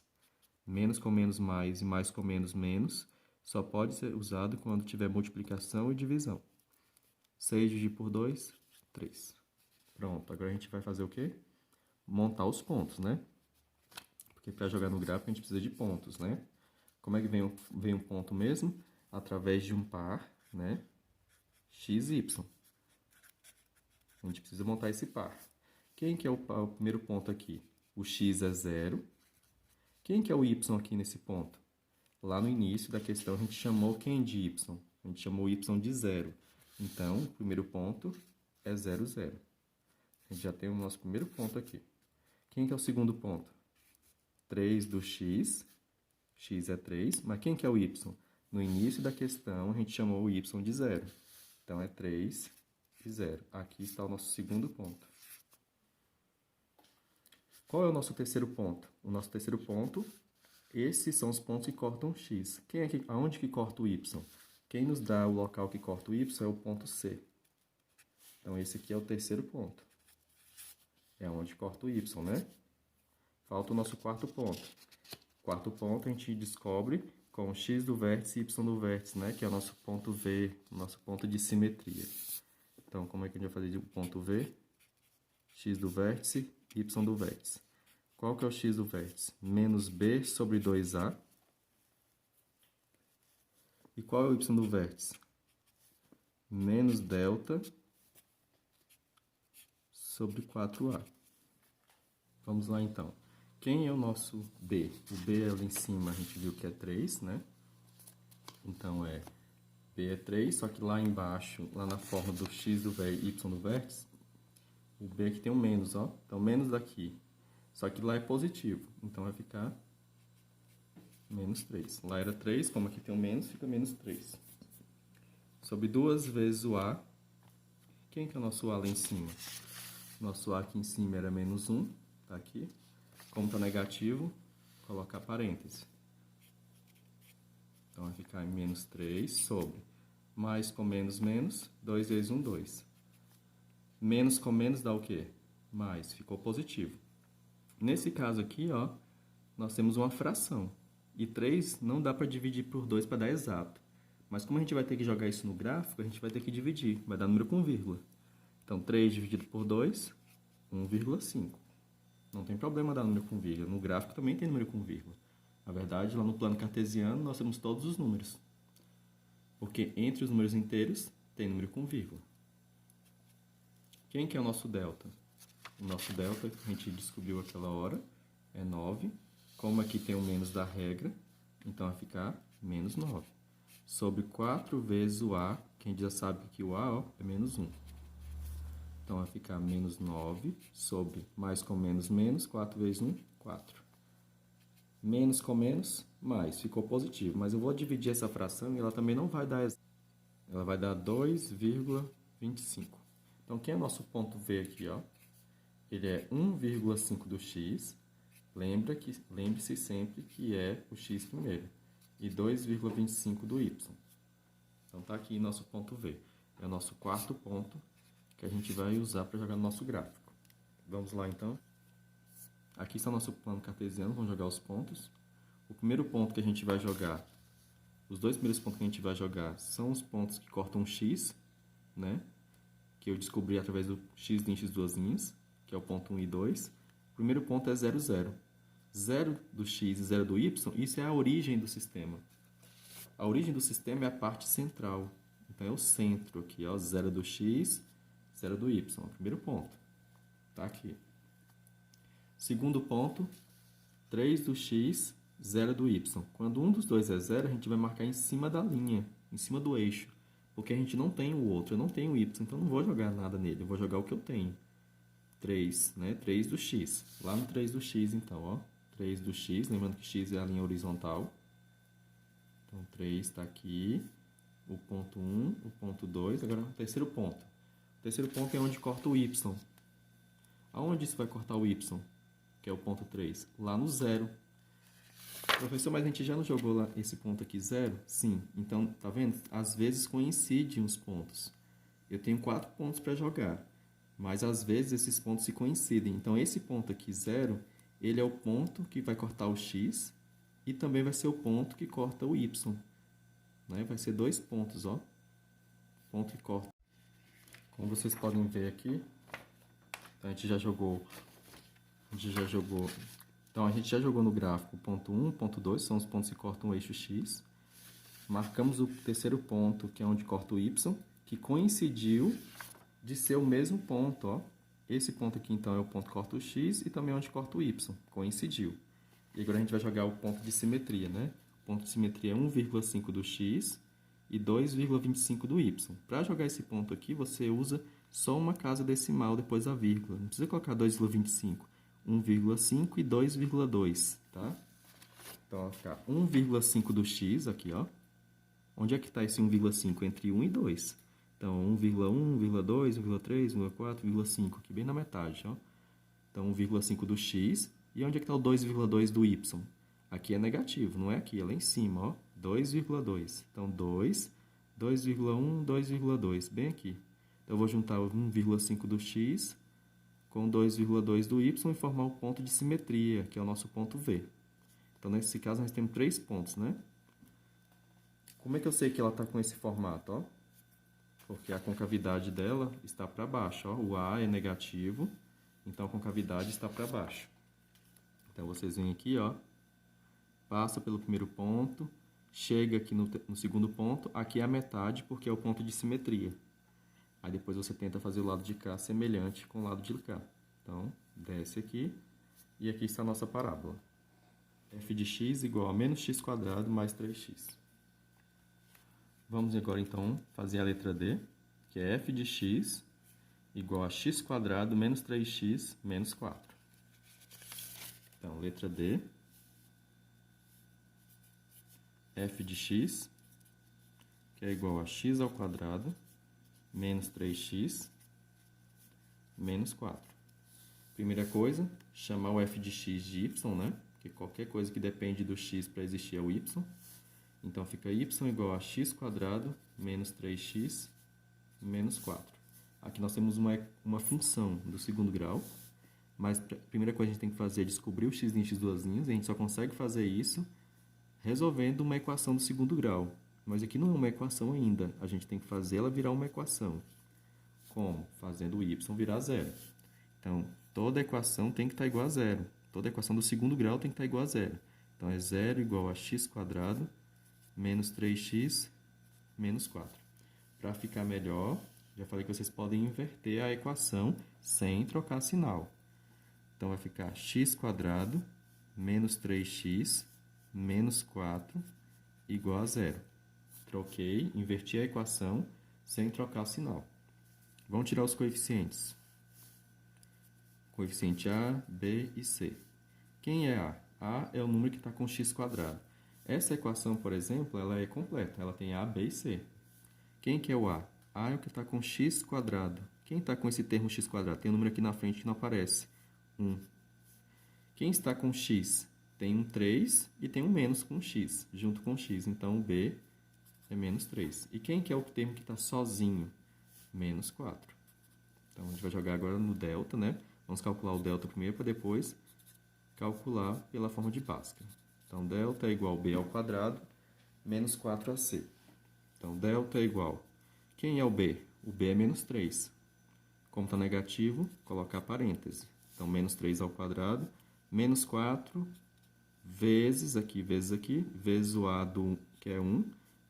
Menos com menos, mais. E mais com menos, menos. Só pode ser usado quando tiver multiplicação e divisão. 6 dividido por 2, 3. Pronto, agora a gente vai fazer o quê? Montar os pontos, né? Porque para jogar no gráfico a gente precisa de pontos, né? Como é que vem um ponto mesmo? Através de um par, né? X, Y. A gente precisa montar esse par. Quem que é o primeiro ponto aqui? O X é 0. Quem que é o Y aqui nesse ponto? Lá no início da questão a gente chamou quem de Y? A gente chamou Y de 0. Então, o primeiro ponto é 0, 0. A gente já tem o nosso primeiro ponto aqui. Quem que é o segundo ponto? 3 do x. X é 3. Mas quem que é o y? No início da questão, a gente chamou o y de 0. Então, é 3 e 0. Aqui está o nosso segundo ponto. Qual é o nosso terceiro ponto? O nosso terceiro ponto, esses são os pontos que cortam o x. Aonde que corta o y? Quem nos dá o local que corta o y é o ponto C. Então, esse aqui é o terceiro ponto. É onde corta o y, né? Falta o nosso quarto ponto. Quarto ponto a gente descobre com x do vértice e y do vértice, né? Que é o nosso ponto V, nosso ponto de simetria. Então, como é que a gente vai fazer o ponto V? X do vértice, y do vértice. Qual que é o x do vértice? Menos b sobre 2a. E qual é o y do vértice? Menos delta sobre 4a. Vamos lá, então. Quem é o nosso b? O b ali em cima a gente viu que é 3, né? Então, b é 3, só que lá embaixo, lá na forma do x do y do vértice, o b aqui tem um menos, ó. Então, menos daqui. Só que lá é positivo, então vai ficar menos 3. Lá era 3, como aqui tem um menos, fica menos 3. Sobre 2 vezes o a, quem que é o nosso a lá em cima? Nosso a aqui em cima era menos 1, tá aqui. Como está negativo, colocar parêntese. Então, vai ficar em menos 3 sobre mais com menos, menos, 2 vezes 1, 2. Menos com menos dá o quê? Mais, ficou positivo. Nesse caso aqui, ó, nós temos uma fração. E 3 não dá para dividir por 2 para dar exato. Mas como a gente vai ter que jogar isso no gráfico, a gente vai ter que dividir. Vai dar número com vírgula. Então, 3 dividido por 2, 1,5. Não tem problema dar número com vírgula. No gráfico também tem número com vírgula. Na verdade, lá no plano cartesiano, nós temos todos os números. Porque entre os números inteiros, tem número com vírgula. Quem que é o nosso delta? O nosso delta, que a gente descobriu aquela hora, é 9. Como aqui tem o menos da regra, então vai ficar menos 9. sobre 4 vezes o A, que a gente já sabe que o A, ó, é menos 1. Então, vai ficar menos 9 sobre mais com menos, 4 vezes 1, 4. Menos com menos, mais. Ficou positivo. Mas eu vou dividir essa fração e ela também não vai dar... Ela vai dar 2,25. Então, quem é o nosso ponto V aqui, ó? Ele é 1,5 do x. Lembre-se sempre que é o x primeiro. E 2,25 do y. Então, tá aqui nosso ponto V. É o nosso quarto ponto que a gente vai usar para jogar no nosso gráfico. Vamos lá, então. Aqui está o nosso plano cartesiano, vamos jogar os pontos. O primeiro ponto que a gente vai jogar, os dois primeiros pontos que a gente vai jogar são os pontos que cortam x, né? Que eu descobri através do x em x duas linhas, que é o ponto 1 e 2. O primeiro ponto é 0, 0. 0 do x e 0 do y, isso é a origem do sistema. A origem do sistema é a parte central. Então, é o centro aqui, ó, 0 do x, 0 do y. É o primeiro ponto. Tá aqui. Segundo ponto, 3 do x, 0 do y. Quando um dos dois é 0, a gente vai marcar em cima da linha, em cima do eixo. Porque a gente não tem o outro, eu não tenho o y, então eu não vou jogar nada nele, eu vou jogar o que eu tenho. 3, né? 3 do x. Lá no 3 do x, então, ó. 3 do x, lembrando que x é a linha horizontal. Então, 3 está aqui. O ponto 1, o ponto 2. Agora, o terceiro ponto. O terceiro ponto é onde corta o y. Aonde isso vai cortar o y? Que é o ponto 3. Lá no 0. Professor, mas a gente já não jogou lá esse ponto aqui 0? Sim. Então, tá vendo? Às vezes coincidem os pontos. Eu tenho 4 pontos para jogar. Mas às vezes esses pontos se coincidem. Então, esse ponto aqui 0, ele é o ponto que vai cortar o x e também vai ser o ponto que corta o y. Né? Vai ser 2 pontos, ó. Ponto que corta. Como vocês podem ver aqui, a gente já jogou. Então, a gente já jogou no gráfico ponto 1, ponto 2, são os pontos que cortam o eixo x. Marcamos o terceiro ponto, que é onde corta o y, que coincidiu de ser o mesmo ponto, ó. Esse ponto aqui, então, é o ponto que corta o x e também onde corta o y. Coincidiu. E agora a gente vai jogar o ponto de simetria, né? O ponto de simetria é 1,5 do x e 2,25 do y. Para jogar esse ponto aqui, você usa só uma casa decimal depois da vírgula. Não precisa colocar 2,25. 1,5 e 2,2, tá? Então, vai ficar 1,5 do x aqui, ó. Onde é que está esse 1,5? Entre 1 e 2. Então, 1,1, 1,2, 1,3, 1,4, 1,5, aqui bem na metade, ó. Então, 1,5 do x. E onde é que está o 2,2 do y? Aqui é negativo, não é aqui, é lá em cima, ó. 2,2. Então, 2, 2,1, 2,2, bem aqui. Então, eu vou juntar o 1,5 do x com 2,2 do y e formar o ponto de simetria, que é o nosso ponto V. Então, nesse caso, nós temos 3 pontos, né? Como é que eu sei que ela está com esse formato, ó? Porque a concavidade dela está para baixo, ó. O A é negativo, então a concavidade está para baixo. Então, vocês vêm aqui, ó. Passa pelo primeiro ponto, chega aqui no segundo ponto. Aqui é a metade, porque é o ponto de simetria. Aí depois você tenta fazer o lado de cá semelhante com o lado de cá. Então, desce aqui. E aqui está a nossa parábola. f de x igual a menos x² mais 3x. Vamos agora, então, fazer a letra D, que é f de x igual a x² menos 3x menos 4. Então, letra D. F de x, que é igual a x² menos 3x menos 4. Primeira coisa, chamar o f de x de y, né? Porque qualquer coisa que depende do x para existir é o y. Então, fica y igual a x² menos 3x menos 4. Aqui nós temos uma função do segundo grau, mas a primeira coisa que a gente tem que fazer é descobrir o x em x duas linhas, e a gente só consegue fazer isso resolvendo uma equação do segundo grau. Mas aqui não é uma equação ainda, a gente tem que fazer ela virar uma equação. Como? Fazendo o y virar zero. Então, toda equação tem que estar igual a zero. Toda equação do segundo grau tem que estar igual a zero. Então, é zero igual a x² menos 3x menos 4. Para ficar melhor, já falei que vocês podem inverter a equação sem trocar sinal. Então, vai ficar x² menos 3x menos 4 igual a zero. Troquei, inverti a equação sem trocar o sinal. Vamos tirar os coeficientes. Coeficiente A, B e C. Quem é A? A é o número que está com x quadrado. Essa equação, por exemplo, ela é completa. Ela tem A, B e C. Quem que é o A? A é o que está com x quadrado. Quem está com esse termo x quadrado? Tem um número aqui na frente que não aparece. 1. Quem está com x? Tem um 3 e tem um menos com x, junto com x. Então, o B é menos 3. E quem que é o termo que está sozinho? Menos 4. Então, a gente vai jogar agora no delta, né? Vamos calcular o delta primeiro para depois calcular pela forma de Bhaskara. Então, delta é igual a b ao quadrado menos 4ac. Então, delta é igual. Quem é o b? O b é menos 3. Como está negativo, colocar parêntese. Então, menos 3 ao quadrado, menos 4, vezes aqui, vezes o a do que é 1,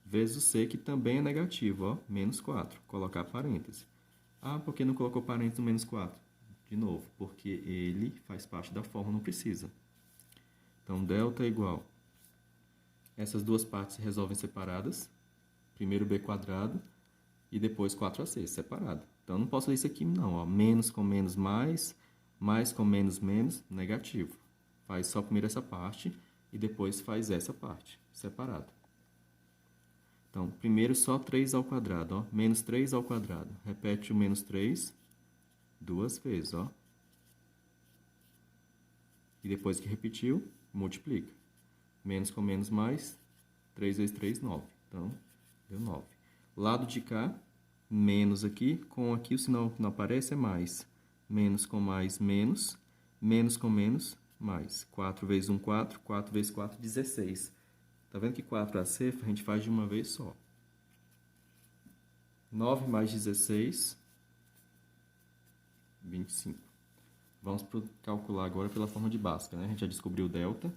vezes o c, que também é negativo, ó, menos 4. Colocar parêntese. Ah, por que não colocou parêntese no menos 4? De novo, porque ele faz parte da forma, não precisa. Então, delta é igual. Essas duas partes se resolvem separadas. Primeiro b quadrado e depois 4ac, separado. Então, eu não posso ler isso aqui, não. Ó. Menos com menos mais com menos menos, negativo. Faz só primeiro essa parte e depois faz essa parte, separado. Então, primeiro só 3 ao quadrado, ó. Menos 3 ao quadrado. Repete o menos 3 duas vezes, ó. E depois que repetiu, multiplica. Menos com menos mais, 3 vezes 3, 9. Então, deu 9. Lado de cá, menos aqui. Com aqui o sinal que não aparece é mais. Menos com mais, menos. Menos com menos, mais. 4 vezes 1, 4. 4 vezes 4, 16. Tá vendo que 4ac a gente faz de uma vez só. 9 mais 16, 25. Vamos calcular agora pela forma de Bhaskara, né? A gente já descobriu o delta.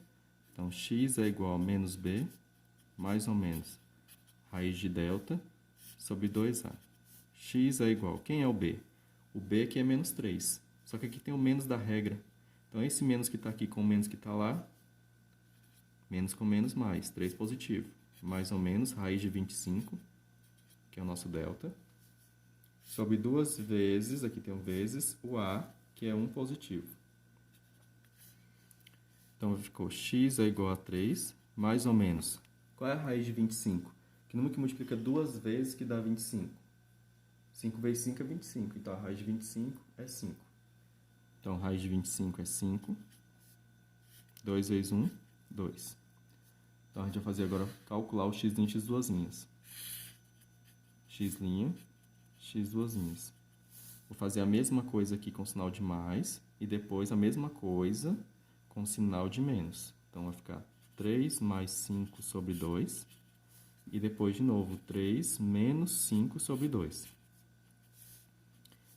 Então, x é igual a menos b, mais ou menos, raiz de delta, sobre 2a. X é igual, quem é o b? O b aqui é menos 3. Só que aqui tem o menos da regra. Então, esse menos que está aqui com o menos que está lá, menos com menos mais, 3 positivo. Mais ou menos, raiz de 25, que é o nosso delta. Sobre duas vezes, aqui tem um vezes, o a, que é 1 positivo. Então, ficou x é igual a 3, mais ou menos. Qual é a raiz de 25? Que número que multiplica duas vezes que dá 25? 5 vezes 5 é 25. Então, a raiz de 25 é 5. Então, a raiz de 25 é 5. 2 vezes 1, 2. Então, a gente vai fazer agora, calcular o x' e x duas linhas. X', x duas linhas. Vou fazer a mesma coisa aqui com sinal de mais e depois a mesma coisa com sinal de menos. Então, vai ficar 3 mais 5 sobre 2 e depois de novo 3 menos 5 sobre 2.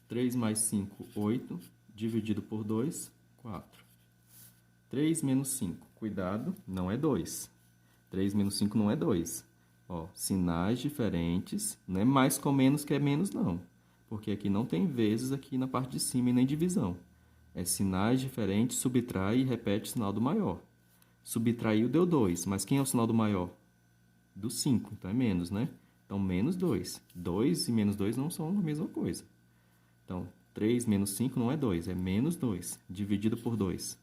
3 mais 5, 8, dividido por 2, 4. 3 menos 5, cuidado, não é 2. 3 menos 5 não é 2. Ó, sinais diferentes, não é mais com menos que é menos, não. Porque aqui não tem vezes aqui na parte de cima e nem divisão. É sinais diferentes, subtrai e repete o sinal do maior. Subtraiu, deu 2, mas quem é o sinal do maior? Do 5, então é menos, né? Então, menos 2. 2 e menos 2 não são a mesma coisa. Então, 3 menos 5 não é 2, é menos 2, dividido por 2.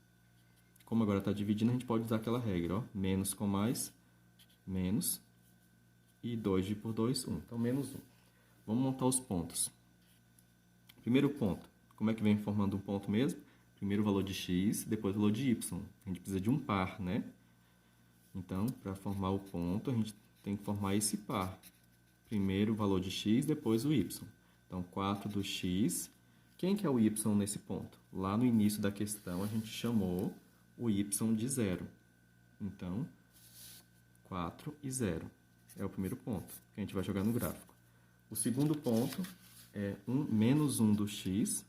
Como agora está dividindo, a gente pode usar aquela regra, ó. Menos com mais, menos. E 2 dividido por 2, 1. Então, menos 1. Vamos montar os pontos. Primeiro ponto. Como é que vem formando um ponto mesmo? Primeiro o valor de x, depois o valor de y. A gente precisa de um par, né? Então, para formar o ponto, a gente tem que formar esse par. Primeiro o valor de x, depois o y. Então, 4 do x. Quem que é o y nesse ponto? Lá no início da questão, a gente chamou o y de 0. Então, 4 e 0. É o primeiro ponto que a gente vai jogar no gráfico. O segundo ponto é menos 1 do x.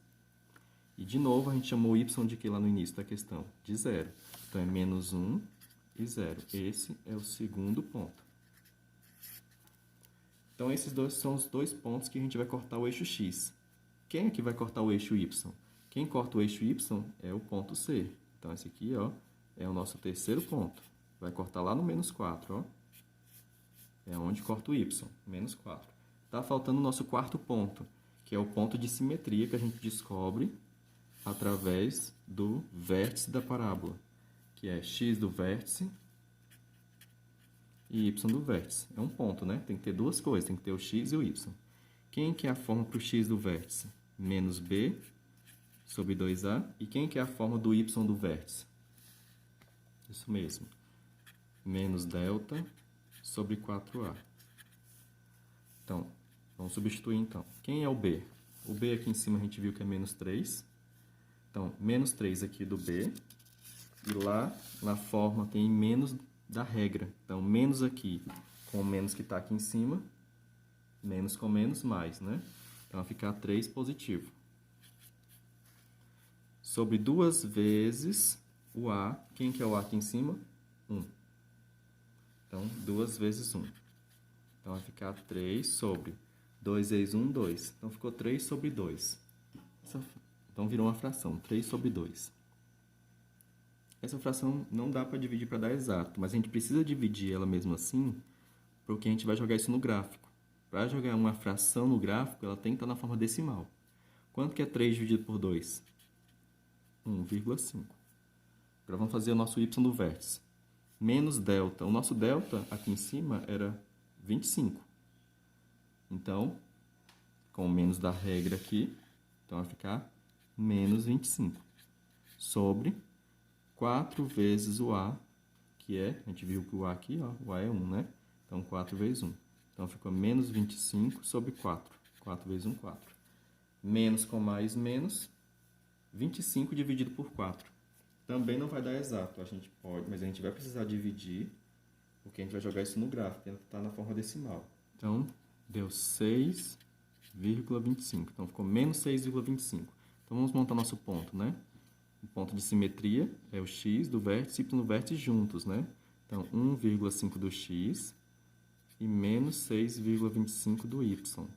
E, de novo, a gente chamou o y de que lá no início da questão? De 0. Então, é menos 1 e 0. Esse é o segundo ponto. Então, esses dois são os dois pontos que a gente vai cortar o eixo x. Quem é que vai cortar o eixo y? Quem corta o eixo y é o ponto C. Então, esse aqui, ó, é o nosso terceiro ponto. Vai cortar lá no menos 4, ó. É onde corta o y, menos 4. Está faltando o nosso quarto ponto, que é o ponto de simetria que a gente descobre através do vértice da parábola, que é x do vértice e y do vértice. É um ponto, né? Tem que ter duas coisas, tem que ter o x e o y. Quem que é a forma para o x do vértice? Menos b sobre 2a. E quem que é a forma do y do vértice? Isso mesmo. Menos delta sobre 4a. Então, vamos substituir então. Quem é o b? O b aqui em cima a gente viu que é menos 3. Então, menos 3 aqui do b. E lá na forma tem menos da regra. Então, menos aqui com o menos que está aqui em cima. Menos com menos, mais, né? Então, vai ficar 3 positivo. Sobre 2 vezes o a. Quem que é o a aqui em cima? 1. Então, 2 vezes 1. Então, vai ficar 3 sobre 2 vezes 1, 2. Então, ficou 3 sobre 2. Então, virou uma fração, 3 sobre 2. Essa fração não dá para dividir para dar exato, mas a gente precisa dividir ela mesmo assim, porque a gente vai jogar isso no gráfico. Para jogar uma fração no gráfico, ela tem que estar na forma decimal. Quanto que é 3 dividido por 2? 1,5. Agora vamos fazer o nosso y do vértice. Menos delta. O nosso delta aqui em cima era 25. Então, com o menos da regra aqui, então vai ficar menos 25. Sobre 4 vezes o a, que é, a gente viu que o a aqui, ó, o a é 1, né? Então, 4 vezes 1. Então, ficou menos 25 sobre 4. 4 vezes 1, 4. Menos com mais, menos. 25 dividido por 4. Também não vai dar exato, a gente pode, mas a gente vai precisar dividir, porque a gente vai jogar isso no gráfico, que está na forma decimal. Então, deu 6,25. Então, ficou menos 6,25. Então, vamos montar nosso ponto, né? O ponto de simetria é o x do vértice e y do vértice juntos, né? Então, 1,5 do x e menos 6,25 do y.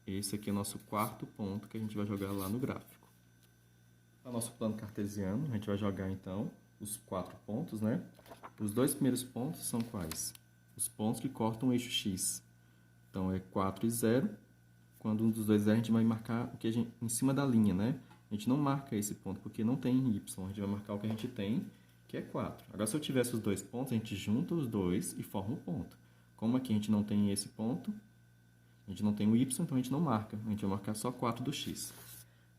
Esse aqui é o nosso quarto ponto que a gente vai jogar lá no gráfico. No nosso plano cartesiano, a gente vai jogar, então, os 4 pontos, né? Os 2 primeiros pontos são quais? Os pontos que cortam o eixo x. Então, é 4 e 0. Quando um dos dois é, a gente vai marcar o que a gente, em cima da linha, né? A gente não marca esse ponto porque não tem y. A gente vai marcar o que a gente tem, que é 4. Agora, se eu tivesse os 2 pontos, a gente junta os dois e forma um ponto. Como aqui a gente não tem esse ponto, a gente não tem o y, então a gente não marca. A gente vai marcar só 4 do x.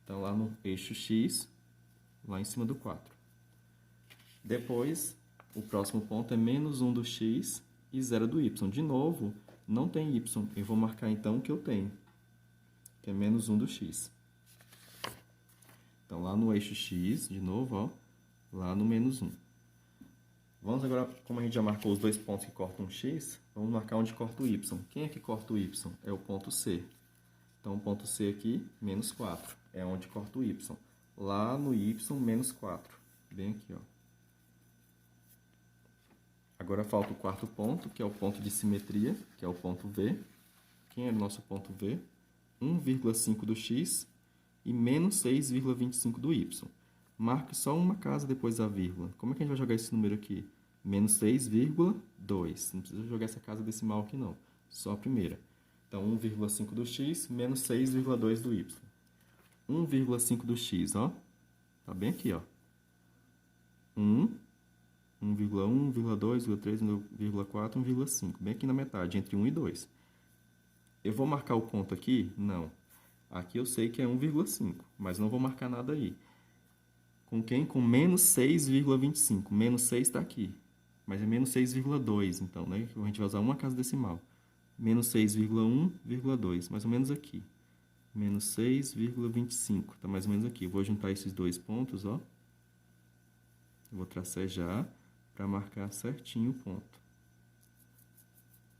Então, lá no eixo x, lá em cima do 4. Depois, o próximo ponto é menos 1 do x e 0 do y. De novo, não tem y. Eu vou marcar, então, o que eu tenho, que é menos 1 do x. Então, lá no eixo x, de novo, ó, lá no menos 1. Vamos agora, como a gente já marcou os 2 pontos que cortam o x, vamos marcar onde corta o y. Quem é que corta o y? É o ponto C. Então, o ponto C aqui, menos 4, é onde corta o y. Lá no y, menos 4. Bem aqui, ó. Agora falta o quarto ponto, que é o ponto de simetria, que é o ponto V. Quem é o nosso ponto V? 1,5 do x e menos 6,25 do y. Marque só uma casa depois da vírgula. Como é que a gente vai jogar esse número aqui? Menos 6,2. Não precisa jogar essa casa decimal aqui, não. Só a primeira. Então, 1,5 do x menos 6,2 do y. 1,5 do x, ó. Tá bem aqui, ó. 1, 1,1, 1,2, 1,3, 1,4, 1,5. Bem aqui na metade, entre 1 e 2. Eu vou marcar o ponto aqui? Não. Aqui eu sei que é 1,5, mas não vou marcar nada aí. Com quem? Com menos 6,25. Menos 6 está aqui, mas é menos 6,2, então, né? A gente vai usar uma casa decimal. Menos 6,1,2, mais ou menos aqui. Menos 6,25, tá mais ou menos aqui. Eu vou juntar esses dois pontos, ó. Eu vou tracejar para marcar certinho o ponto.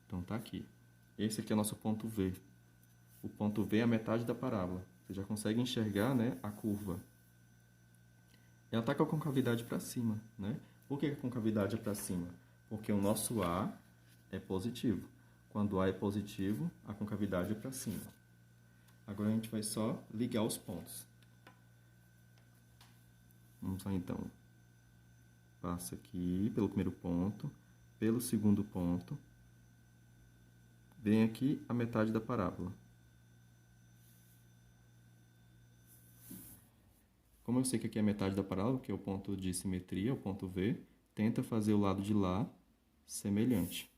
Então, tá aqui. Esse aqui é o nosso ponto V. O ponto V é a metade da parábola. Você já consegue enxergar, né, a curva. Ela está com a concavidade para cima, né? Por que a concavidade é para cima? Porque o nosso A é positivo. Quando A é positivo, a concavidade é para cima. Agora a gente vai só ligar os pontos. Vamos lá, então. Passa aqui pelo primeiro ponto, pelo segundo ponto, vem aqui a metade da parábola. Como eu sei que aqui é a metade da parábola, que é o ponto de simetria, o ponto V, tenta fazer o lado de lá semelhante.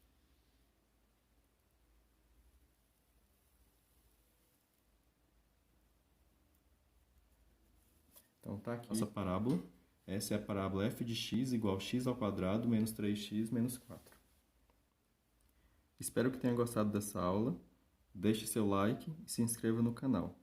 Então, tá aqui nossa parábola. Essa é a parábola f de x igual a x ao quadrado menos 3x menos 4. Espero que tenha gostado dessa aula. Deixe seu like e se inscreva no canal.